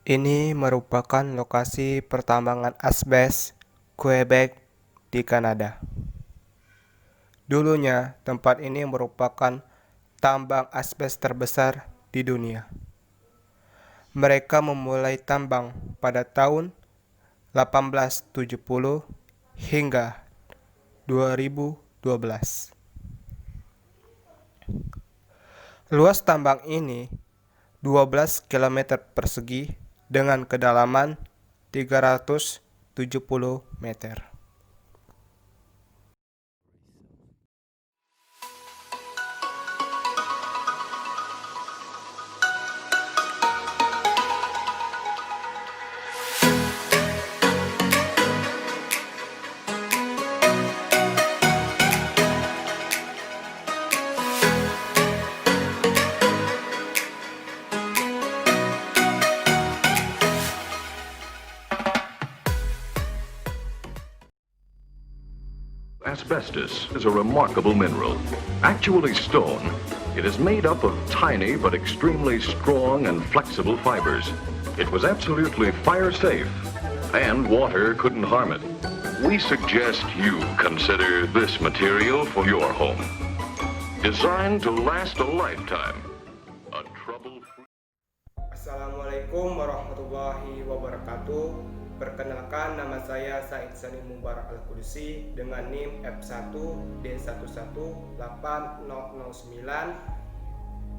Ini merupakan lokasi pertambangan asbes Quebec di Kanada. Dulunya, tempat ini merupakan tambang asbes terbesar di dunia. Mereka memulai tambang pada tahun 1870 hingga 2012. Luas tambang ini 12 km persegi dengan kedalaman 370 meter. Asbestos is a remarkable mineral. Actually stone, it is made up of tiny but extremely strong and flexible fibers. It was absolutely fire safe, and water couldn't harm it. We suggest you consider this material for your home. Designed to last a lifetime. A trouble-free... Assalamualaikum warahmatullahi wabarakatuh. Perkenalkan, nama saya Said Sani Mubarak Al-Qudusi dengan NIM F1D118009.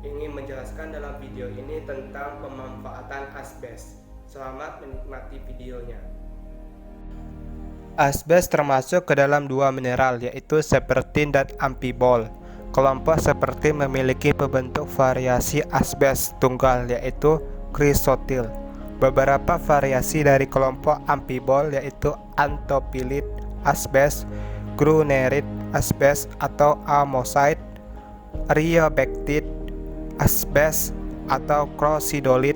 Ingin menjelaskan dalam video ini tentang pemanfaatan asbes. Selamat menikmati videonya. Asbes termasuk ke dalam dua mineral, yaitu sepertin dan ampibol. Kelompok sepertin memiliki pembentuk variasi asbes tunggal, yaitu krisotil. Beberapa variasi dari kelompok ampibol yaitu antopilit asbes, grunerit asbes atau amosite, rhiobactit asbes atau crosidolit,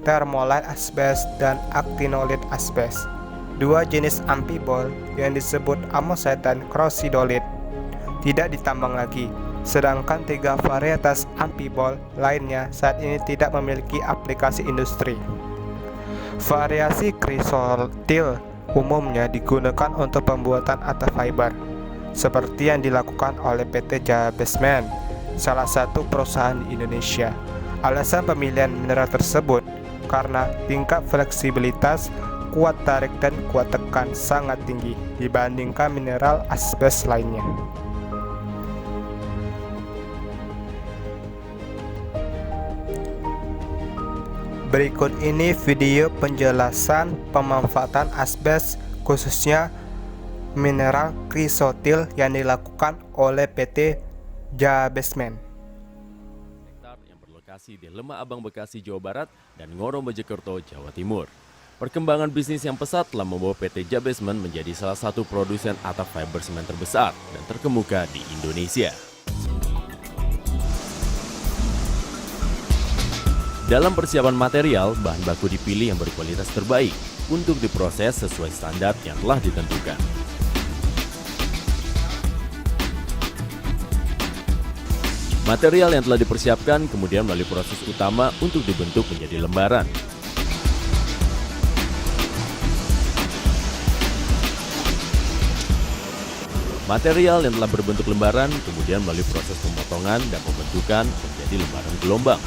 thermolite asbes, dan actinolit asbes. Dua jenis ampibol yang disebut amosite dan crosidolit tidak ditambang lagi, sedangkan tiga varietas ampibol lainnya saat ini tidak memiliki aplikasi industri. Variasi krisotil umumnya digunakan untuk pembuatan atap fiber, seperti yang dilakukan oleh PT Jabesman, salah satu perusahaan di Indonesia. Alasan pemilihan mineral tersebut karena tingkat fleksibilitas, kuat tarik dan kuat tekan sangat tinggi dibandingkan mineral asbes lainnya. Berikut ini video penjelasan pemanfaatan asbes khususnya mineral krisotil yang dilakukan oleh PT Jabesman. Yang berlokasi di Lemah Abang, Bekasi, Jawa Barat dan Ngoro, Mojokerto, Jawa Timur. Perkembangan bisnis yang pesat telah membawa PT Jabesman menjadi salah satu produsen atap fiber semen terbesar dan terkemuka di Indonesia. Dalam persiapan material, bahan baku dipilih yang berkualitas terbaik untuk diproses sesuai standar yang telah ditentukan. Material yang telah dipersiapkan kemudian melalui proses utama untuk dibentuk menjadi lembaran. Material yang telah berbentuk lembaran kemudian melalui proses pemotongan dan pembentukan menjadi lembaran gelombang.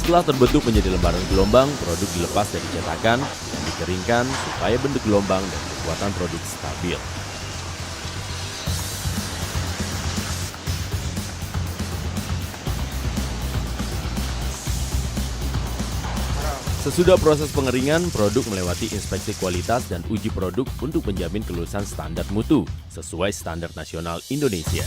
Setelah terbentuk menjadi lembaran gelombang, produk dilepas dari cetakan dan dikeringkan supaya bentuk gelombang dan kekuatan produk stabil. Sesudah proses pengeringan, produk melewati inspeksi kualitas dan uji produk untuk menjamin kelulusan standar mutu sesuai standar nasional Indonesia.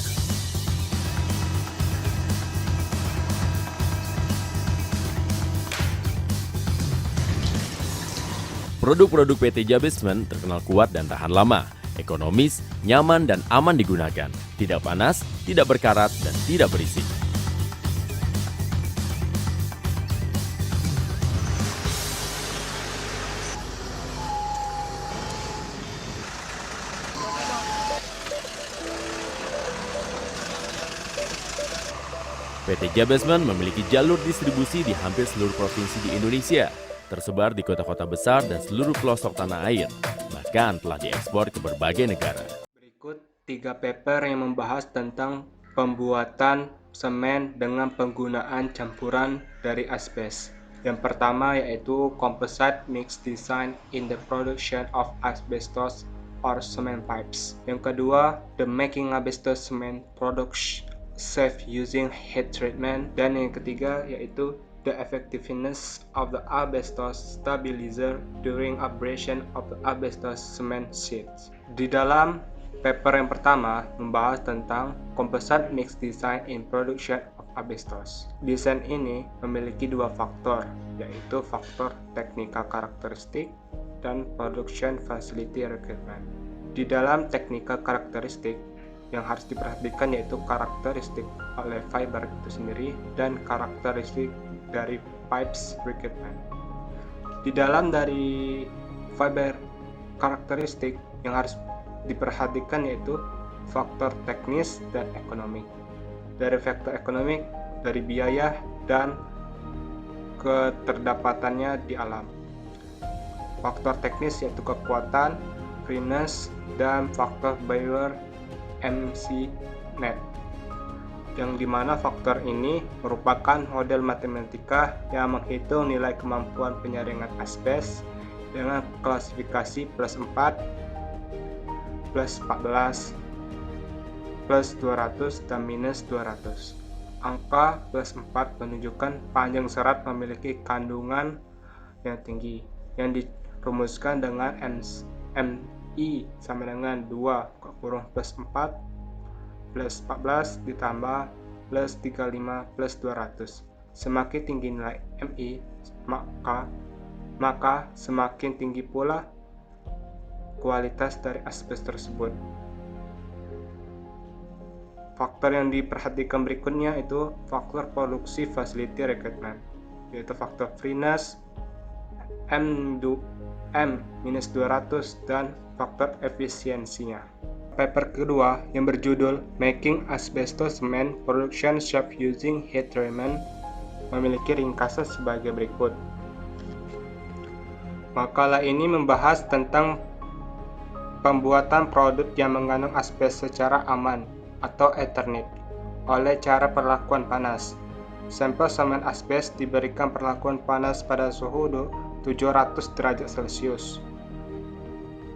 Produk-produk PT Jabesman terkenal kuat dan tahan lama, ekonomis, nyaman dan aman digunakan, tidak panas, tidak berkarat, dan tidak berisik. PT Jabesman memiliki jalur distribusi di hampir seluruh provinsi di Indonesia, tersebar di kota-kota besar dan seluruh pelosok tanah air, bahkan telah diekspor ke berbagai negara. Berikut 3 paper yang membahas tentang pembuatan semen dengan penggunaan campuran dari asbes. Yang pertama yaitu Composite Mix Design in the Production of Asbestos or Cement Pipes. Yang kedua, The Making Asbestos Cement Products Safe Using Heat Treatment. Dan yang ketiga yaitu The Effectiveness of the Asbestos Stabilizer During Operation of the Asbestos Cement Sheets. Di dalam paper yang pertama membahas tentang Composite Mix Design in Production of Asbestos. Desain ini memiliki 2 faktor, yaitu faktor teknika karakteristik dan production facility requirement. Di dalam teknika karakteristik, yang harus diperhatikan yaitu karakteristik oleh fiber itu sendiri dan karakteristik dari pipes requirement. Di dalam dari fiber karakteristik yang harus diperhatikan yaitu faktor teknis dan ekonomik. Dari faktor ekonomik, dari biaya dan keterdapatannya di alam. Faktor teknis yaitu kekuatan, firmness, dan faktor Bayer MC net, yang dimana faktor ini merupakan model matematika yang menghitung nilai kemampuan penyaringan asbes dengan klasifikasi plus 4, plus 14, plus 200, dan minus 200. Angka plus 4 menunjukkan panjang serat memiliki kandungan yang tinggi, yang dirumuskan dengan MI sama dengan 2 plus 4 plus 14 ditambah plus 35 plus 200. Semakin tinggi nilai MI, maka semakin tinggi pula kualitas dari asbes tersebut. Faktor yang diperhatikan berikutnya itu faktor produksi facility requirement, yaitu faktor freeness M-200 dan faktor efisiensinya. Paper kedua yang berjudul Making Asbestos Cement Production Safe Using Heat Treatment memiliki ringkasan sebagai berikut. Makalah ini membahas tentang pembuatan produk yang mengandung asbes secara aman atau Eternit oleh cara perlakuan panas. Sampel semen asbes diberikan perlakuan panas pada suhu 700 derajat Celcius,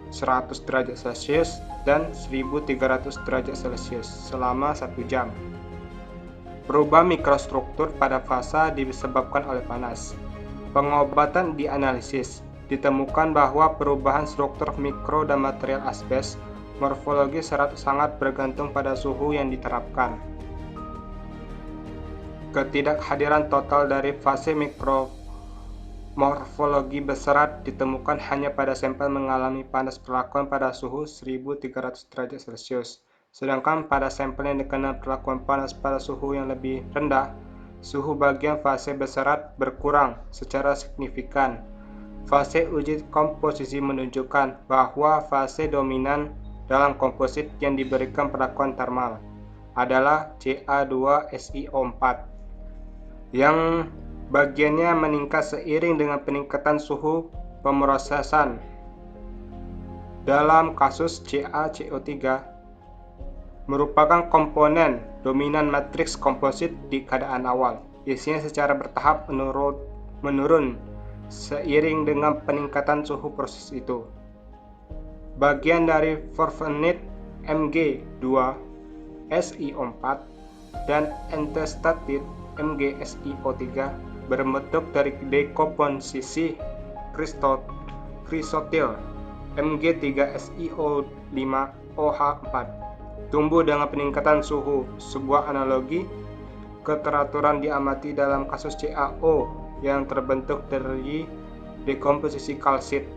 100 derajat Celcius, dan 1300 derajat Celcius selama 1 jam. Perubahan mikrostruktur pada fasa disebabkan oleh panas. Pengobatan dianalisis. Ditemukan bahwa perubahan struktur mikro dan material asbes morfologi serat sangat bergantung pada suhu yang diterapkan. Ketidakhadiran total dari fase morfologi berserat ditemukan hanya pada sampel mengalami panas perlakuan pada suhu 1300 derajat Celcius. Sedangkan pada sampel yang dikenal perlakuan panas pada suhu yang lebih rendah, suhu bagian fase berserat berkurang secara signifikan. Fase uji komposisi menunjukkan bahwa fase dominan dalam komposit yang diberikan perlakuan termal adalah Ca2SiO4 yang bagiannya meningkat seiring dengan peningkatan suhu pemrosesan. Dalam kasus CaCO3 merupakan komponen dominan matriks komposit di keadaan awal. Isinya secara bertahap menurun seiring dengan peningkatan suhu proses itu. Bagian dari Forfenit Mg2 SiO4 dan Entestatit MgSiO3 berbentuk dari dekomposisi krisotil Mg3SiO5OH4 tumbuh dengan peningkatan suhu. Sebuah analogi keteraturan diamati dalam kasus CaO yang terbentuk dari dekomposisi kalsit.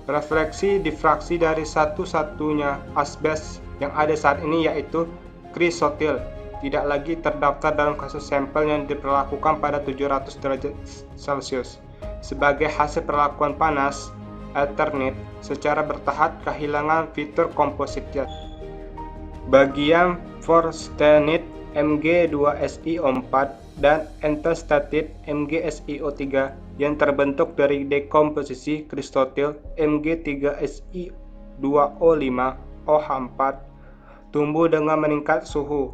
Refleksi difraksi dari satu-satunya asbes yang ada saat ini yaitu krisotil tidak lagi terdaftar dalam kasus sampel yang diperlakukan pada 700 derajat Celcius. Sebagai hasil perlakuan panas, Eternit secara bertahap kehilangan fitur kompositnya. Bagian Forstenit Mg2SiO4 dan entostatit MgSiO3 yang terbentuk dari dekomposisi kristotil Mg3Si2O5OH4 tumbuh dengan meningkat suhu.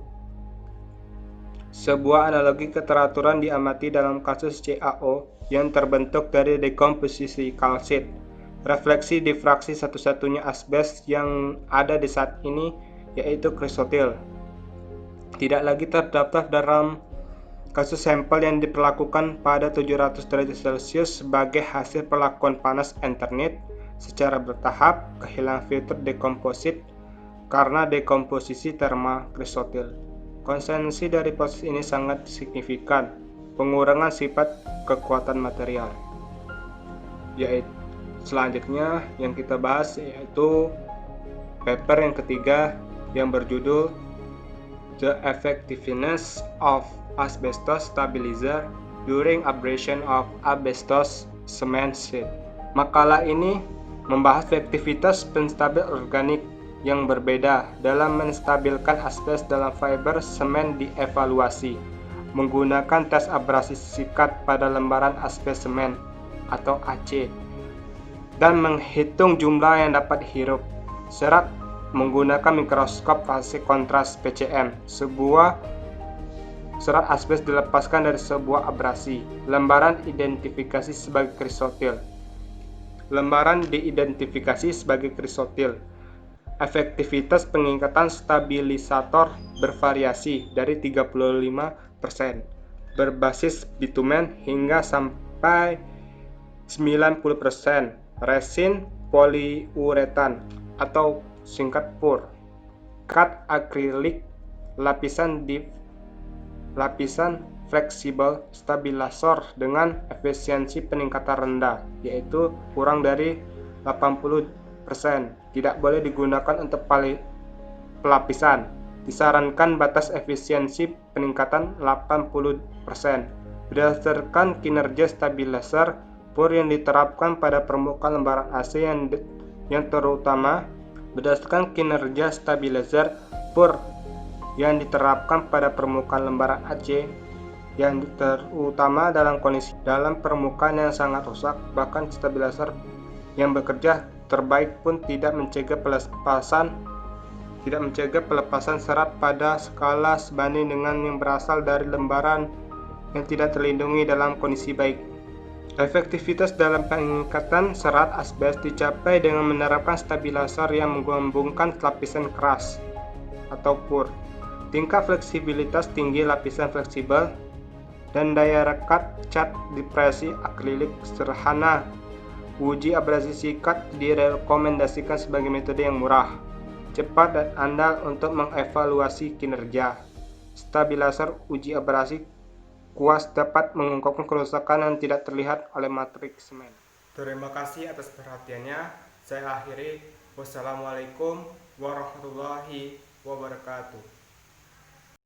Sebuah analogi keteraturan diamati dalam kasus CaO yang terbentuk dari dekomposisi kalsit. Refleksi difraksi satu-satunya asbes yang ada di saat ini yaitu kristotil tidak lagi terdaftar dalam kasus sampel yang diperlakukan pada 700 derajat Celcius sebagai hasil perlakuan panas Eternit secara bertahap kehilangan filter dekomposit karena dekomposisi termal kristotil. Konsekuensi dari proses ini sangat signifikan, pengurangan sifat kekuatan material. Selanjutnya yang kita bahas yaitu paper yang ketiga yang berjudul The Effectiveness of Asbestos Stabilizer During Abrasion of Asbestos Cement Sheet. Makalah ini membahas efektivitas penstabil organik yang berbeda dalam menstabilkan asbes dalam fiber semen dievaluasi menggunakan tes abrasi sikat pada lembaran asbes semen atau AC dan menghitung jumlah yang dapat dihirup serat menggunakan mikroskop fase kontras PCM. Sebuah serat asbes dilepaskan dari sebuah abrasi. Lembaran identifikasi sebagai kristotil. Lembaran diidentifikasi sebagai kristotil. Efektivitas pengingkatan stabilisator bervariasi dari 35% berbasis bitumen hingga sampai 90% resin poliuretan atau singkat PUR, cat akrilik, lapisan fleksibel stabilisator dengan efisiensi peningkatan rendah, yaitu kurang dari 80%. Tidak boleh digunakan untuk pelapisan. Disarankan batas efisiensi peningkatan 80%. Berdasarkan kinerja stabilizer PUR yang diterapkan pada permukaan lembaran AC yang terutama berdasarkan kinerja stabilizer PUR yang diterapkan pada permukaan lembaran AC yang terutama dalam kondisi dalam permukaan yang sangat rusak, bahkan stabilizer yang bekerja terbaik pun tidak mencegah pelepasan serat pada skala sebanding dengan yang berasal dari lembaran yang tidak terlindungi dalam kondisi baik. Efektivitas dalam pengingkatan serat asbes dicapai dengan menerapkan stabilizer yang menggabungkan lapisan keras atau PUR, tingkat fleksibilitas tinggi lapisan fleksibel, dan daya rekat cat depresi akrilik sederhana. Uji abrasi sikat direkomendasikan sebagai metode yang murah, cepat, dan andal untuk mengevaluasi kinerja. Stabilizer uji abrasi kuas dapat mengungkapkan kerusakan yang tidak terlihat oleh matriks semen. Terima kasih atas perhatiannya. Saya akhiri. Wassalamualaikum warahmatullahi wabarakatuh.